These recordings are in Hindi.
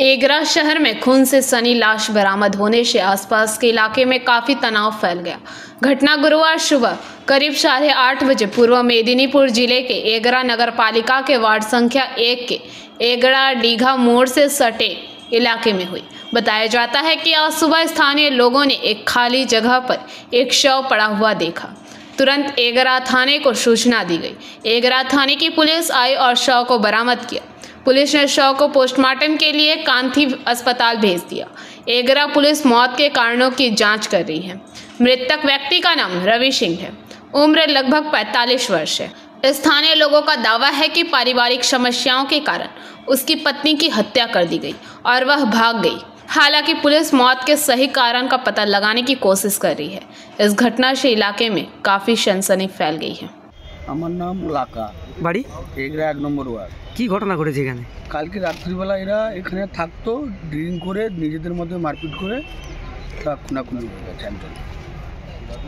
एगरा शहर में खून से सनी लाश बरामद होने से आसपास के इलाके में काफी तनाव फैल गया। घटना गुरुवार सुबह करीब 8:30 बजे पूर्व मेदिनीपुर जिले के एगरा नगर पालिका के वार्ड संख्या 1 के एगरा डीघा मोड़ से सटे इलाके में हुई। बताया जाता है कि आज सुबह स्थानीय लोगों ने एक खाली जगह पर एक शव पड़ा हुआ देखा। तुरंत एगरा थाने को सूचना दी गई। एगरा थाने की पुलिस आई और शव को बरामद किया। पुलिस ने शव को पोस्टमार्टम के लिए कांथी अस्पताल भेज दिया। एगरा पुलिस मौत के कारणों की जांच कर रही है। मृतक व्यक्ति का नाम रवि सिंह है। उम्र लगभग 45 वर्ष है। स्थानीय लोगों का दावा है कि पारिवारिक समस्याओं के कारण उसकी पत्नी की हत्या कर दी गई और वह भाग गई। हालांकि पुलिस मौत के सही कारण का पता लगाने की कोशिश कर रही है। इस घटना से इलाके में काफी सनसनी फैल गई है। আমার নাম লাকা বাড়ি এগরা 1 নম্বর ওয়ার্ড। কি ঘটনা ঘটেছে এখানে? কালকে রাত্রিবেলা এরা এখানে থাকতো, ড্রিঙ্ক করে নিজেদের মধ্যে মারপিট করে তা খুনাখুনি হয়ে গেছে।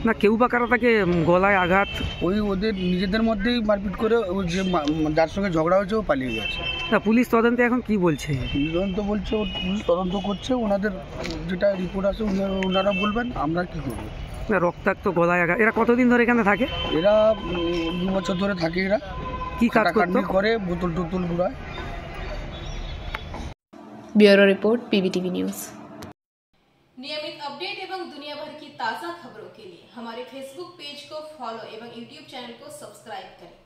না কেউ বা কারো তাকে গলায় আঘাত, ওই ওদের নিজেদের মধ্যেই মারপিট করে ও যে যার সঙ্গে ঝগড়া হয়েছে ও পালিয়ে গেছে। না পুলিশ তদন্তে এখন কি বলছে? তদন্ত বলছে, পুলিশ তদন্ত করছে, ওনাদের যেটা রিপোর্ট আছে ওনারা বলবেন, আমরা কি করবো। না রক্তাক্ত গলায় আঘাত। এরা কতদিন ধরে এখানে থাকে? এরা 2 বছর ধরে থাকে। এরা কি কাজ করে? বোতল টোতল ঘুরায়। Bureau report PBTV news. नियमित अपडेट एवं दुनिया भर की ताज़ा खबरों के लिए हमारे फेसबुक पेज को फॉलो एवं यूट्यूब चैनल को सब्सक्राइब करें।